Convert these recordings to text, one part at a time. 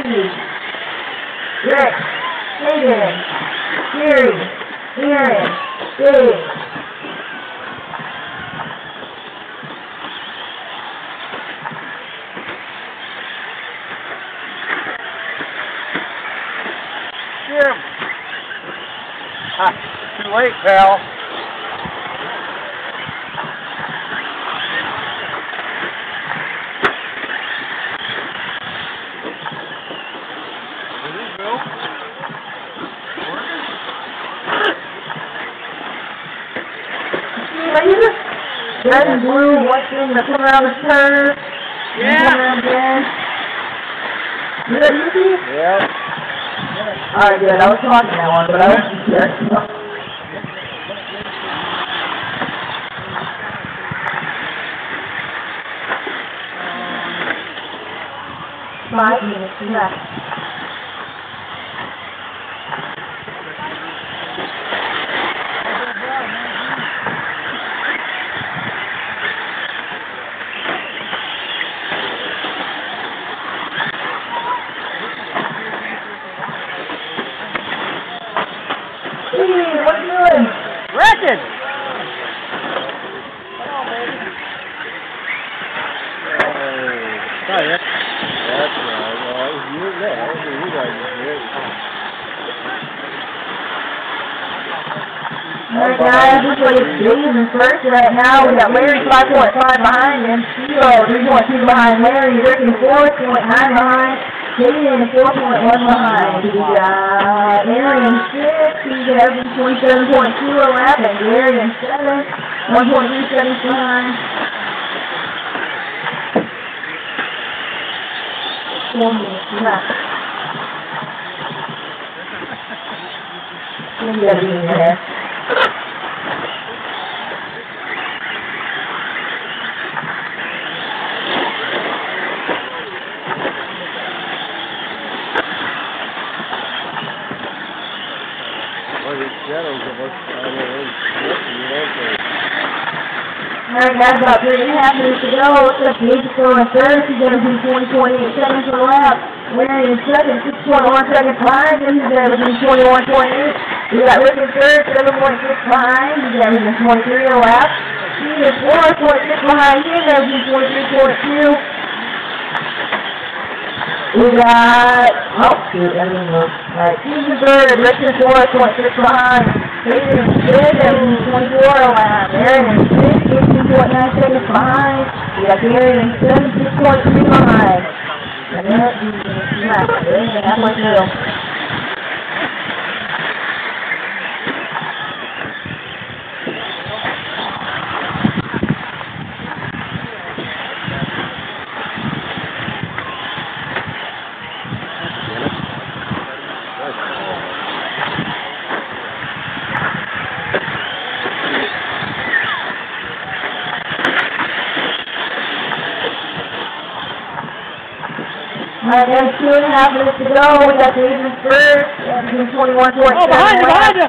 Maggie, Rick, Hayden, Gary, Aaron, Dave. Jim! Too late, pal. Red and blue, watching the come around the curve. Yeah. Come around again. Is that you, Steve? Yeah. Alright, good. I was talking that one, but I wasn't sure. 5 minutes left. Hey, what are you doing? Wrecking! Oh, yeah. That's right. Well, it was you there. It was you guys here. Alright guys, looks like it's Jason first right now. We got Larry 5.5 behind him. Steve 3.2 behind Larry. Rick 4.9 behind. Hayden 4.1 behind. We got Aaron 6. He's averaging 27.2 a lap. And Gary 7. 1.3 seconds behind. 4 minutes left. You gotta be in there. Alright guys, about 3.5 minutes to go. Looks like Jason going third. He's averaging 20.8 seconds per lap. Larry in second, 6.1 seconds behind him. He's averaging 21.8. We got Rick in third, 7.6 behind. He's averaging 23 a lap. Steve is 4.6 behind him, averaging 23.2. We got, oh shoot, I didn't know. Alright, Steve in third, and Rick is 4.6 behind. Hayden in fifth, averaging 24 a lap. Aaron in sixth, 18.9 seconds behind. We got Gary in 6.3 behind. And that's halfway through. Alright, there's 2.5 minutes to go. We got Jason first, averaging 21.7. Oh, behind you!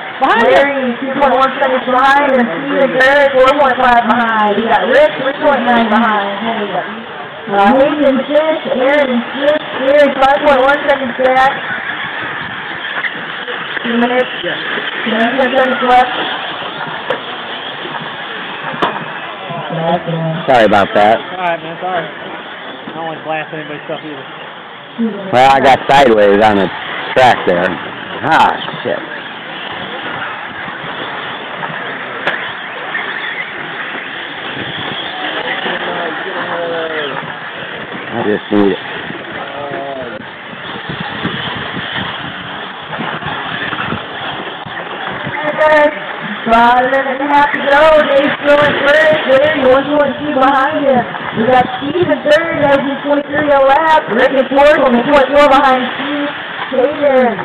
Larry, 2.1 seconds behind, and Steve third, 4.5 behind. We got Rick, 3.9 behind. Hayden 6th, Aaron 6th, Gary 5.1 seconds back. 2 minutes. 10 seconds left. Sorry about that. Alright, man, sorry. I don't want to blast anybody's stuff either. Well, I got sideways on the track there. Ah, shit. I just need it. About 11.5 to go. Dave's still in first. Larry 1.2 behind him. We got Steve in third, averaging 23 a lap. Rick in fourth, only 0.4 behind Steve. Hayden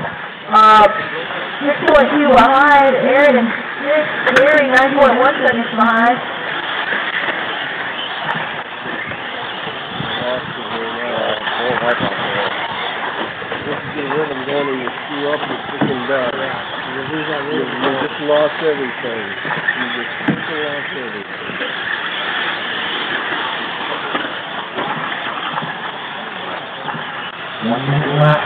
6.2 behind. Aaron in sixth. Gary 9.1 seconds behind. You screw up your freaking bell. You just lost everything. You just lost everything. 1 minute left.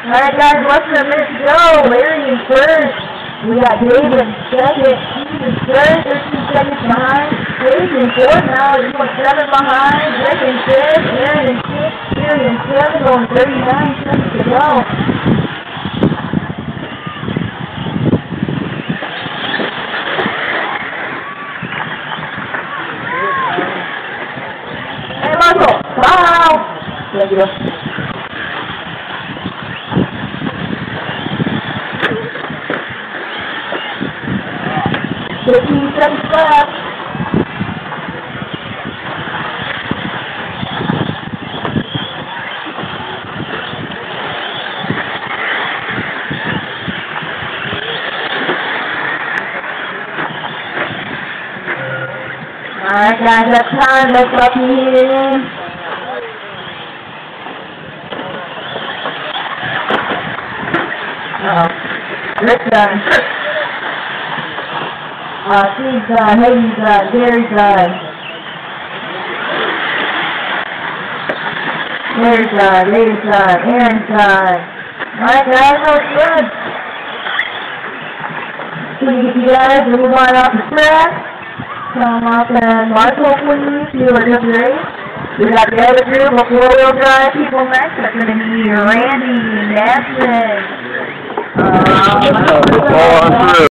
Alright guys, less than a minute to go. Larry in first. We got David in second. Steve in third, 13 seconds behind. Dave in fourth now, he's going 7 behind. Rick in fifth, Aaron in sixth, Gary in seventh, going 39 seconds to go. Hey Michael, wow! Thank you. 15 seconds left. Alright guys, that's time. Let's up here. Rick's done. Steve's done, Hayden's done, Gary's done. Gary's done, David's done, Aaron's done. Alright guys, that was good. So we get you guys to move on off the track. Come up and mark hopefully to a good race. We got the other group of 4-wheel drive people next. That's going to be Randy, Nathan.